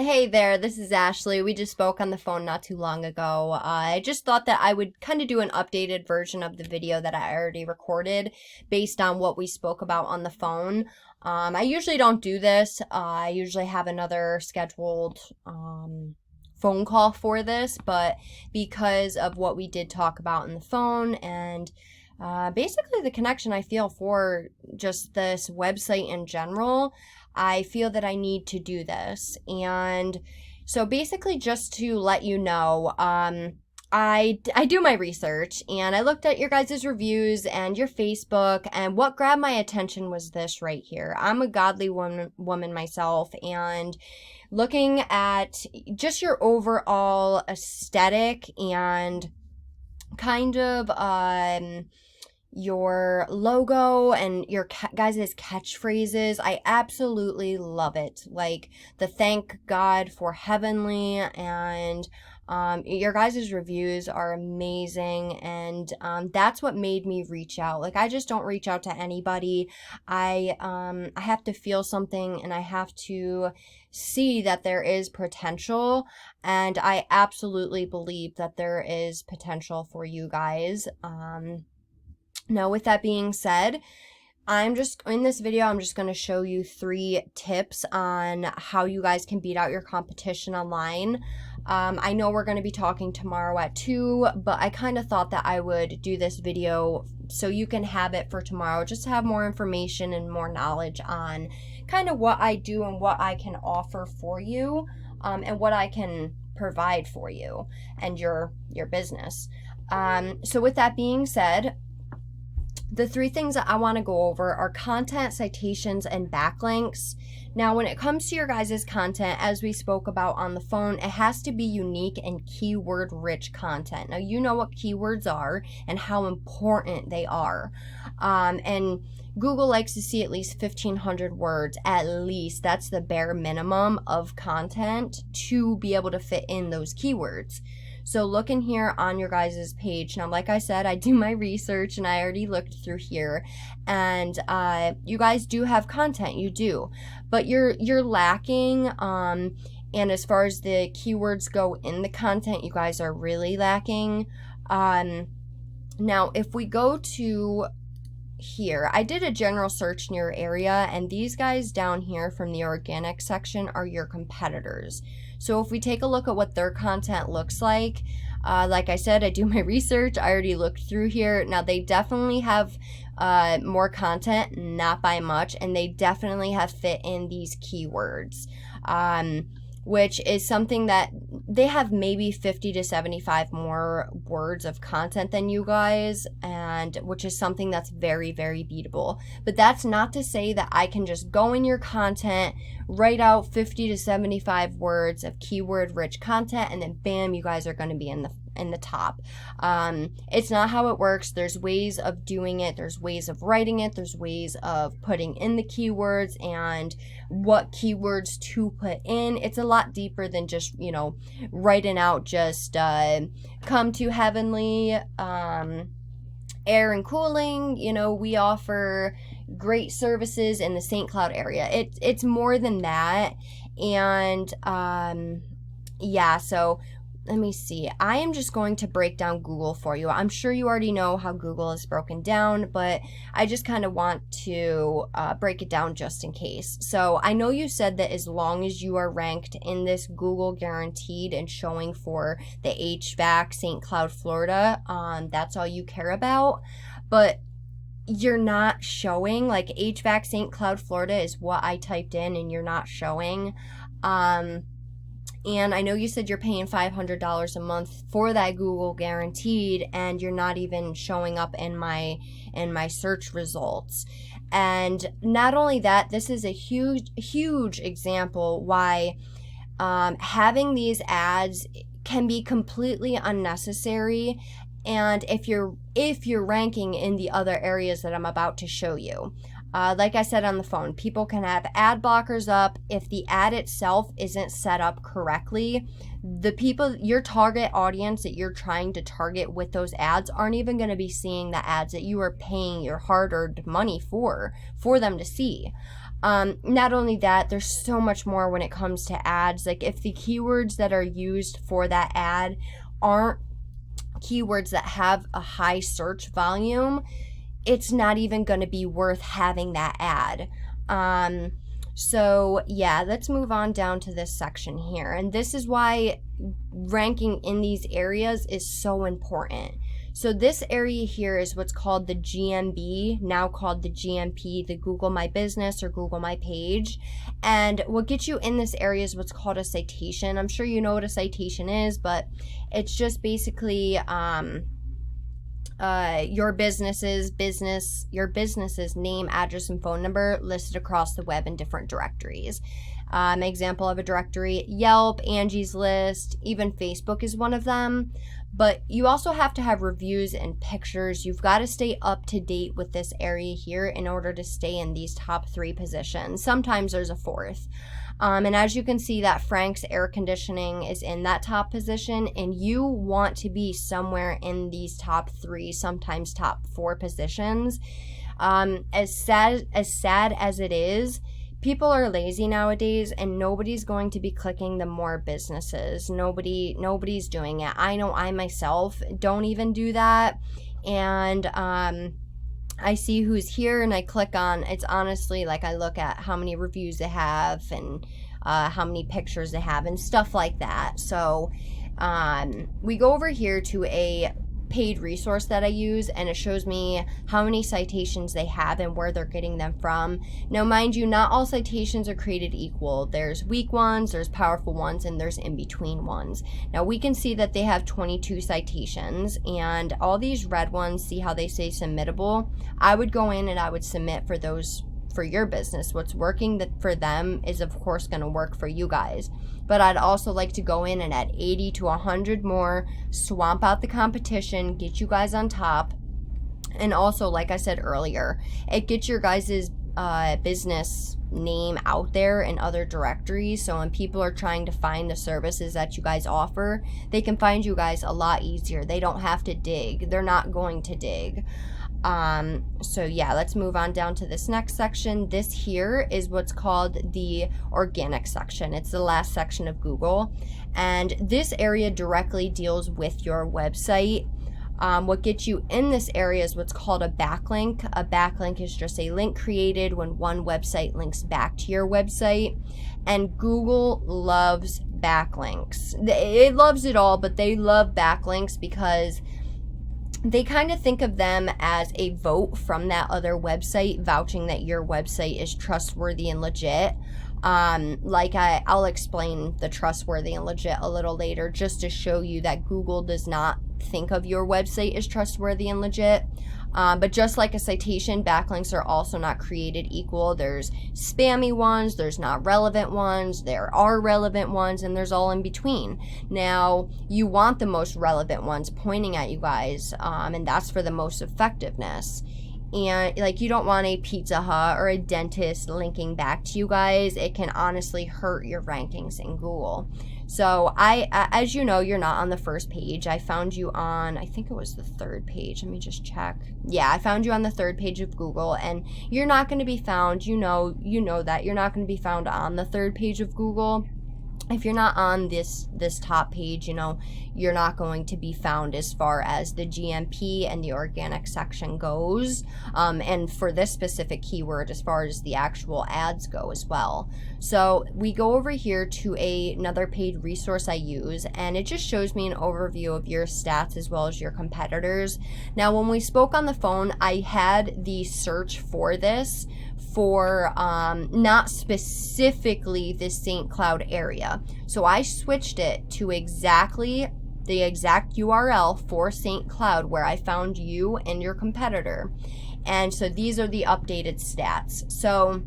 Hey there, this is Ashley. We just spoke on the phone not too long ago. I just thought that I would kind of do an updated version of the video that I already recorded based on what we spoke about on the phone. I usually don't do this. I usually have another scheduled phone call for this, but because of what we did talk about in the phone and basically the connection I feel for just this website in general, I feel that I need to do this. And so basically, just to let you know, I do my research and I looked at your guys' reviews and your Facebook, and what grabbed my attention was this right here. I'm a godly woman myself, and looking at just your overall aesthetic and kind of your logo and your guys' catchphrases. I absolutely love it. Like the thank God for heavenly, and your guys' reviews are amazing, and that's what made me reach out. Like, I just don't reach out to anybody. I have to feel something, and I have to see that there is potential, and I absolutely believe that there is potential for you guys. Now, with that being said, in this video, I'm just going to show you 3 tips on how you guys can beat out your competition online. I know we're going to be talking tomorrow at 2, but I kind of thought that I would do this video so you can have it for tomorrow, just to have more information and more knowledge on kind of what I do and what I can offer for you, and what I can provide for you and your business. So with that being said, the 3 things that I want to go over are content, citations, and backlinks. Now, when it comes to your guys' content, as we spoke about on the phone, it has to be unique and keyword-rich content. Now, you know what keywords are and how important they are. And Google likes to see at least 1,500 words, at least. That's the bare minimum of content to be able to fit in those keywords. So look in here on your guys' page. Now, like I said, I do my research and I already looked through here, and you guys do have content, you do, but you're lacking, and as far as the keywords go in the content, you guys are really lacking. Now, if we go to here, I did a general search in your area, and these guys down here from the organic section are your competitors. So if we take a look at what their content looks like I said, I do my research. I already looked through here. Now, they definitely have more content, not by much, and they definitely have fit in these keywords, which is something that they have maybe 50 to 75 more words of content than you guys, and which is something that's very, very beatable. But that's not to say that I can just go in your content, write out 50 to 75 words of keyword rich content, and then bam, you guys are going to be in the top. It's not how it works. There's ways of doing it. There's ways of writing it. There's ways of putting in the keywords and what keywords to put in. It's a lot deeper than just, writing out just come to heavenly, air and cooling. We offer great services in the St. Cloud area. It's more than that. And yeah, so let me see. I am just going to break down Google for you. I'm sure you already know how Google is broken down, but I just kind of want to break it down just in case. So I know you said that as long as you are ranked in this Google guaranteed and showing for the HVAC St. Cloud, Florida, that's all you care about. But you're not showing. Like, HVAC St. Cloud, Florida is what I typed in, and you're not showing. And I know you said you're paying $500 a month for that Google guaranteed, and you're not even showing up in my search results. And not only that, this is a huge example why having these ads can be completely unnecessary. And if you're ranking in the other areas that I'm about to show you. Like I said on the phone, people can have ad blockers up. If the ad itself isn't set up correctly, the people, your target audience that you're trying to target with those ads, aren't even going to be seeing the ads that you are paying your hard-earned money for them to see. Not only that, there's so much more when it comes to ads. Like if the keywords that are used for that ad aren't keywords that have a high search volume, it's not even going to be worth having that ad. So yeah, let's move on down to this section here. And this is why ranking in these areas is so important. So this area here is what's called the GMB, now called the GMP, the Google My Business or Google My Page. And what gets you in this area is what's called a citation. I'm sure you know what a citation is, but it's just basically your business's name, address, and phone number listed across the web in different directories. Example of a directory: Yelp, Angie's List, even Facebook is one of them. But you also have to have reviews and pictures. You've got to stay up to date with this area here in order to stay in these top 3 positions. Sometimes there's a 4th. And as you can see, that Frank's Air Conditioning is in that top position, and you want to be somewhere in these top 3, sometimes top 4 positions. As sad as it is, people are lazy nowadays, and nobody's going to be clicking the more businesses. Nobody's doing it. I know I myself don't even do that. And I see who's here and I click on, it's honestly like I look at how many reviews they have and how many pictures they have and stuff like that. So we go over here to a paid resource that I use, and it shows me how many citations they have and where they're getting them from. Now mind you, not all citations are created equal. There's weak ones, there's powerful ones, and there's in-between ones. Now we can see that they have 22 citations, and all these red ones, see how they say submittable? I would go in and I would submit for those for your business. What's working for them is of course going to work for you guys. But I'd also like to go in and add 80 to 100 more, swamp out the competition, get you guys on top. And also, like I said earlier, it gets your guys' business name out there in other directories. So when people are trying to find the services that you guys offer, they can find you guys a lot easier. They don't have to dig. They're not going to dig. So yeah, let's move on down to this next section. This here is what's called the organic section. It's the last section of Google, and this area directly deals with your website. What gets you in this area is what's called a backlink. A backlink is just a link created when one website links back to your website, and Google loves backlinks. It loves it all, but they love backlinks because they kind of think of them as a vote from that other website vouching that your website is trustworthy and legit. I'll explain the trustworthy and legit a little later, just to show you that Google does not think of your website as trustworthy and legit. But just like a citation, backlinks are also not created equal. There's spammy ones, there's not relevant ones, there are relevant ones, and there's all in between. Now, you want the most relevant ones pointing at you guys, and that's for the most effectiveness. And like, you don't want a Pizza Hut or a dentist linking back to you guys. It can honestly hurt your rankings in Google. So as you know, you're not on the first page. I found you on, I think it was the 3rd page. Let me just check. Yeah, I found you on the 3rd page of Google, and you're not going to be found, you know that you're not going to be found on the 3rd page of Google. If you're not on this top page, you're not going to be found as far as the GMP and the organic section goes. And for this specific keyword, as far as the actual ads go as well. So we go over here to another paid resource I use, and it just shows me an overview of your stats as well as your competitors. Now, when we spoke on the phone, I had the search for this for not specifically the St. Cloud area. So I switched it to exactly the exact URL for St. Cloud where I found you and your competitor. And so these are the updated stats. So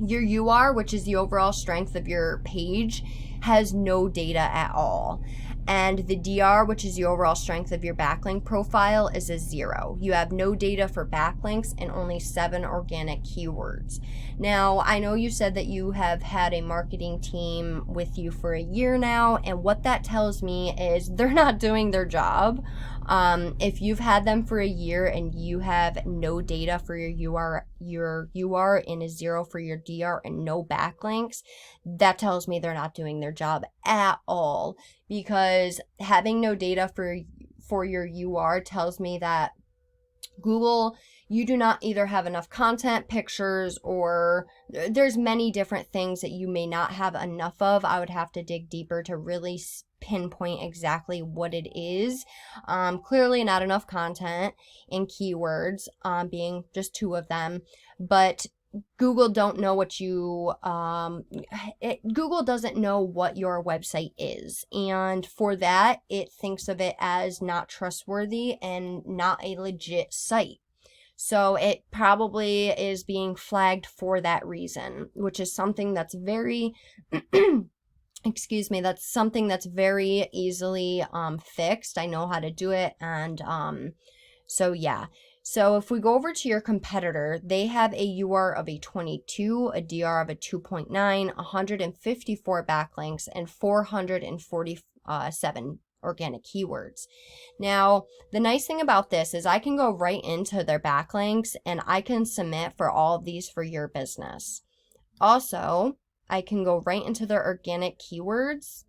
your UR, which is the overall strength of your page, has no data at all. And the DR, which is the overall strength of your backlink profile, is a 0. You have no data for backlinks and only 7 organic keywords. Now, I know you said that you have had a marketing team with you for a year now, and what that tells me is they're not doing their job. If you've had them for a year and you have no data for your UR and a 0 for your DR and no backlinks, that tells me they're not doing their job at all, because having no data for your UR tells me that Google, you do not either have enough content, pictures, or there's many different things that you may not have enough of. I would have to dig deeper to really pinpoint exactly what it is. Clearly not enough content and keywords, being just 2 of them, but Google don't know what you, Google doesn't know what your website is. And for that, it thinks of it as not trustworthy and not a legit site. So it probably is being flagged for that reason, which is something that's very, excuse me, that's something that's very easily fixed. I know how to do it. And so yeah. So if we go over to your competitor, they have a UR of a 22, a DR of a 2.9, 154 backlinks, and 447 organic keywords. Now, the nice thing about this is I can go right into their backlinks and I can submit for all of these for your business. Also, I can go right into their organic keywords.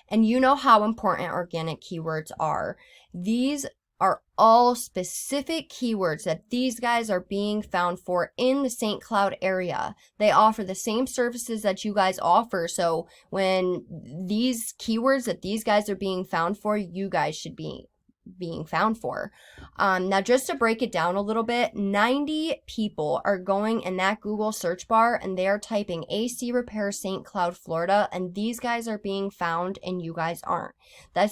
And you know how important organic keywords are. These are all specific keywords that these guys are being found for in the St. Cloud area. They offer the same services that you guys offer. So when these keywords that these guys are being found for, you guys should be being found for. Now, just to break it down a little bit, 90 people are going in that Google search bar and they are typing AC Repair St. Cloud, Florida, and these guys are being found and you guys aren't.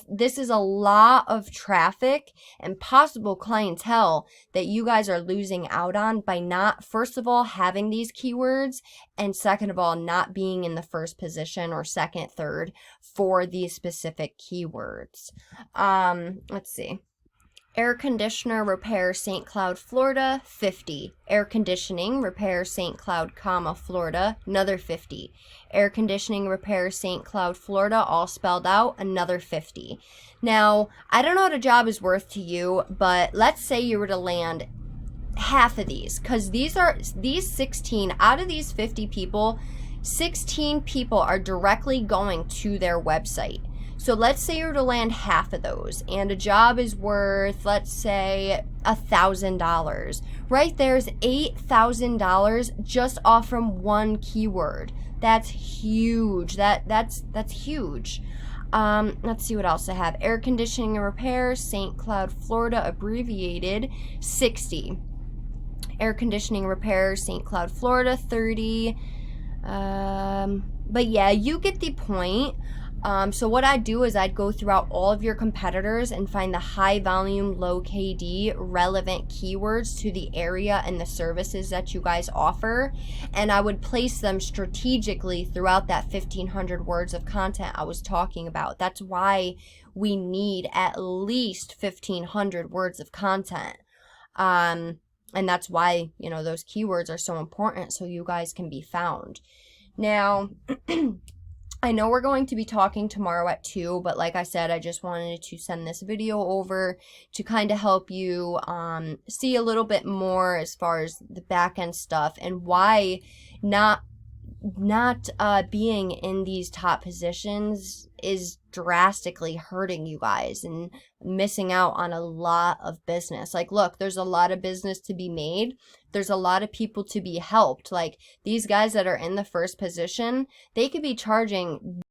This is a lot of traffic and possible clientele that you guys are losing out on by not, first of all, having these keywords, and second of all, not being in the first position or second, third for these specific keywords. Let's see. Air conditioner repair St. Cloud, Florida, 50. Air conditioning repair St. Cloud, Florida, another 50. Air conditioning repair St. Cloud, Florida, all spelled out, another 50. Now, I don't know what a job is worth to you, but let's say you were to land half of these, because these 16 out of these 50 people, 16 people are directly going to their website. So let's say you're to land half of those and a job is worth, let's say, $1,000. Right there's $8,000 just off from one keyword. That's huge. That's huge. Let's see what else I have. Air conditioning and repair, St. Cloud, Florida, abbreviated, 60. Air conditioning repair, St. Cloud, Florida, 30. But yeah, you get the point. So what I'd do is I'd go throughout all of your competitors and find the high volume, low KD, relevant keywords to the area and the services that you guys offer. And I would place them strategically throughout that 1,500 words of content I was talking about. That's why we need at least 1,500 words of content. And that's why, you know, those keywords are so important so you guys can be found. Now, I know we're going to be talking tomorrow at 2, but like I said, I just wanted to send this video over to kind of help you see a little bit more as far as the back end stuff and why not being in these top positions is drastically hurting you guys and missing out on a lot of business. Like, look, there's a lot of business to be made. There's a lot of people to be helped. Like, these guys that are in the first position, they could be charging